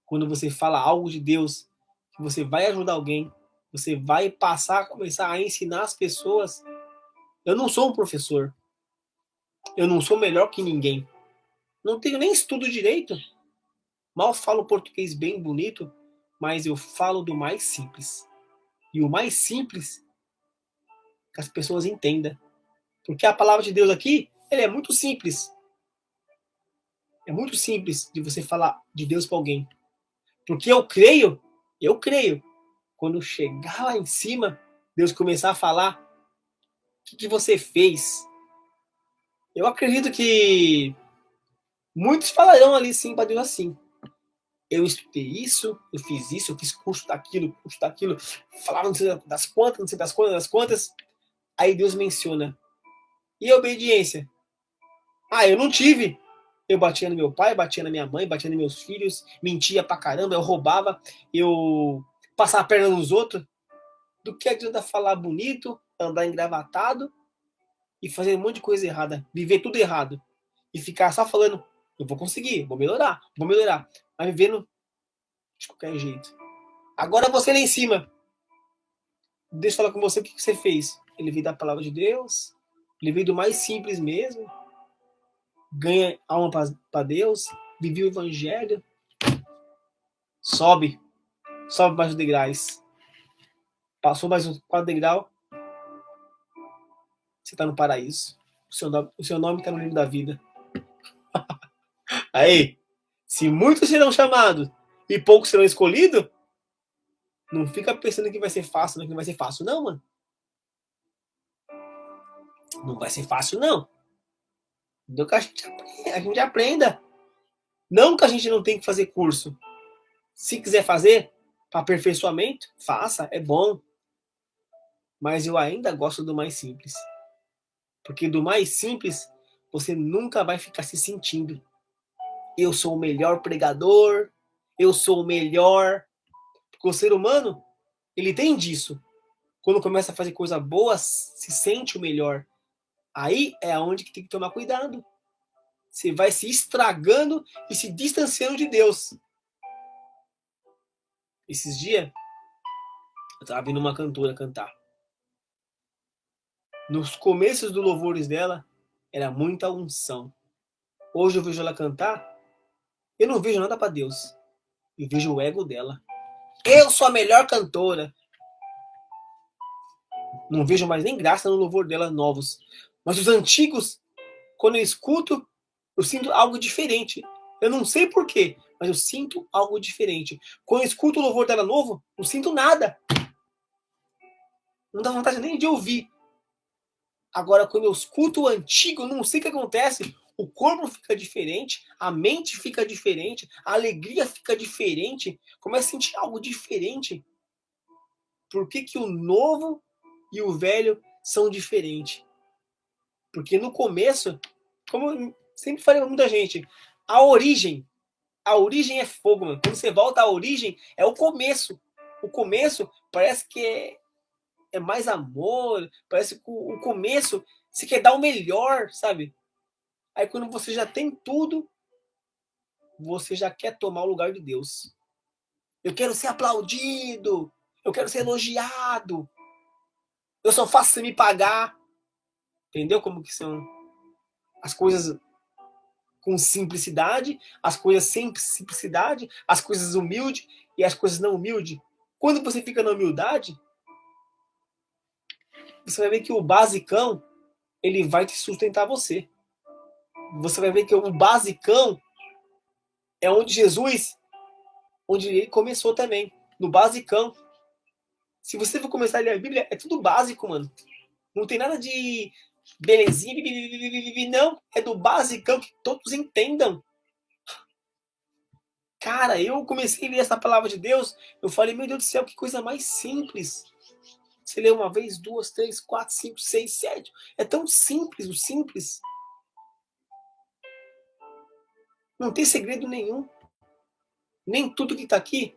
quando você fala algo de Deus, que você vai ajudar alguém, você vai começar a ensinar as pessoas. Eu não sou um professor. Eu não sou melhor que ninguém. Não tenho nem estudo direito. Mal falo português bem bonito, mas eu falo do mais simples. E o mais simples que as pessoas entendam. Porque a palavra de Deus aqui, ela é muito simples. É muito simples de você falar de Deus para alguém. Porque eu creio, quando chegar lá em cima, Deus começar a falar, o que você fez? Eu acredito que muitos falarão ali sim para Deus assim. Eu estudei isso, eu fiz curso daquilo, falaram das quantas. Aí Deus menciona. E a obediência? Eu não tive. Eu batia no meu pai, batia na minha mãe, batia nos meus filhos, mentia pra caramba, eu roubava, eu passava a perna nos outros. Do que adianta falar bonito, andar engravatado e fazer um monte de coisa errada, viver tudo errado e ficar só falando, eu vou conseguir, vou melhorar, mas vivendo de qualquer jeito. Agora você lá em cima, deixa eu falar com você o que você fez. Ele veio da palavra de Deus, ele veio do mais simples mesmo, ganha alma para Deus, vive o evangelho, sobe mais os degraus. Passou mais 4 degraus, você está no paraíso. O seu nome está no livro da vida. Aí, se muitos serão chamados e poucos serão escolhidos, não fica pensando que vai ser fácil, que não vai ser fácil, não, mano. Não vai ser fácil, não. Então que a gente aprenda. Não que a gente não tem que fazer curso. Se quiser fazer para aperfeiçoamento, faça, é bom. Mas eu ainda gosto do mais simples. Porque do mais simples, você nunca vai ficar se sentindo. Eu sou o melhor pregador, eu sou o melhor. Porque o ser humano, ele tem disso. Quando começa a fazer coisa boa, se sente o melhor. Aí é onde que tem que tomar cuidado. Você vai se estragando e se distanciando de Deus. Esses dias, eu estava vendo uma cantora cantar. Nos começos dos louvores dela, era muita unção. Hoje eu vejo ela cantar, eu não vejo nada para Deus. Eu vejo o ego dela. Eu sou a melhor cantora. Não vejo mais nem graça no louvor dela novos. Mas os antigos, quando eu escuto, eu sinto algo diferente. Eu não sei porquê, mas eu sinto algo diferente. Quando eu escuto o louvor dela novo, não sinto nada. Não dá vontade nem de ouvir. Agora, quando eu escuto o antigo, eu não sei o que acontece. O corpo fica diferente, a mente fica diferente, a alegria fica diferente. Começa a sentir algo diferente. Por que que o novo e o velho são diferentes? Porque no começo, como eu sempre falei pra muita gente, a origem é fogo, mano. Quando você volta à origem, é o começo. O começo parece que é mais amor, parece que o começo você quer dar o melhor, sabe? Aí quando você já tem tudo, você já quer tomar o lugar de Deus. Eu quero ser aplaudido, eu quero ser elogiado, eu só faço você me pagar. Entendeu como que são as coisas com simplicidade, as coisas sem simplicidade, as coisas humildes e as coisas não humildes? Quando você fica na humildade, você vai ver que o basicão, ele vai te sustentar você. Você vai ver que o basicão é onde Jesus, onde ele começou também, no basicão. Se você for começar a ler a Bíblia, é tudo básico, mano. Não tem nada de belezinha, não. É do basicão que todos entendam. Cara, eu comecei a ler essa palavra de Deus, eu falei, meu Deus do céu, que coisa mais simples. Você lê uma vez, duas, três, quatro, cinco, seis, sete. É tão simples, o simples. Não tem segredo nenhum. Nem tudo que está aqui,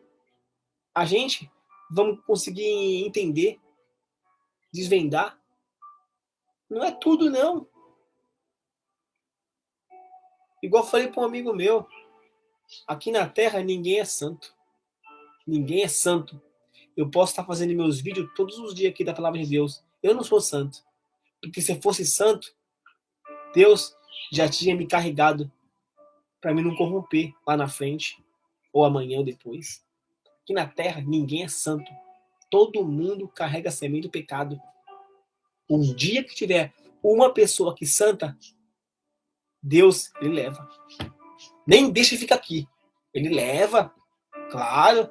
a gente vamos conseguir entender, desvendar. Não é tudo, não. Igual eu falei para um amigo meu, aqui na Terra ninguém é santo. Ninguém é santo. Eu posso estar fazendo meus vídeos todos os dias aqui da Palavra de Deus. Eu não sou santo. Porque se eu fosse santo, Deus já tinha me carregado para me não corromper lá na frente, ou amanhã ou depois. Aqui na Terra ninguém é santo. Todo mundo carrega a semente do pecado. Um dia que tiver uma pessoa aqui santa, Deus, ele leva. Nem deixa ficar aqui. Ele leva, claro.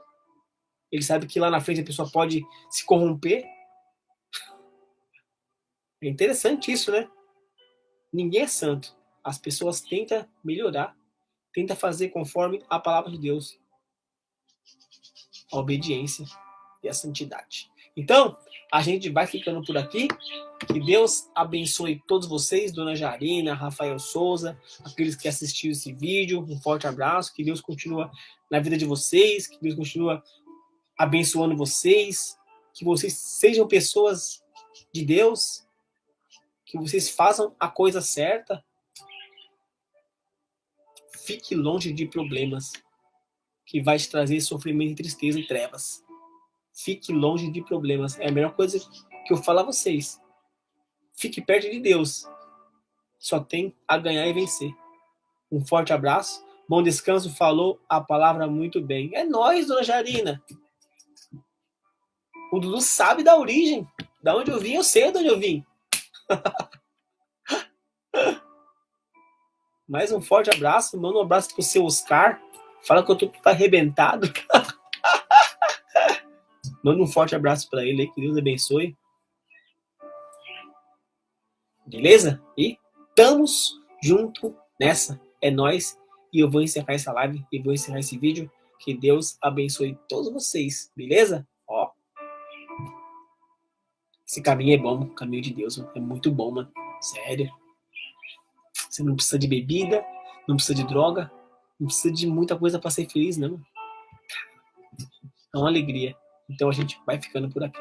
Ele sabe que lá na frente a pessoa pode se corromper. É interessante isso, né? Ninguém é santo. As pessoas tentam melhorar, tentam fazer conforme a palavra de Deus. A obediência e a santidade. Então, a gente vai ficando por aqui. Que Deus abençoe todos vocês, Dona Jarina, Rafael Souza, aqueles que assistiram esse vídeo. Um forte abraço. Que Deus continue na vida de vocês. Que Deus continue abençoando vocês. Que vocês sejam pessoas de Deus. Que vocês façam a coisa certa. Fique longe de problemas que vai te trazer sofrimento, tristeza e trevas. Fique longe de problemas. É a melhor coisa que eu falo a vocês. Fique perto de Deus. Só tem a ganhar e vencer. Um forte abraço. Bom descanso. Falou a palavra muito bem. É nóis, Dona Jarina. O Dudu sabe da origem. Da onde eu vim, eu sei de onde eu vim. Mais um forte abraço. Manda um abraço pro seu Oscar. Fala que eu tô arrebentado. Manda um forte abraço pra ele aí, que Deus abençoe. Beleza? E estamos junto nessa. É nóis. E eu vou encerrar essa live e vou encerrar esse vídeo. Que Deus abençoe todos vocês. Beleza? Ó. Esse caminho é bom. O caminho de Deus é muito bom, mano. Sério. Você não precisa de bebida. Não precisa de droga. Não precisa de muita coisa pra ser feliz, não. É uma alegria. Então a gente vai ficando por aqui.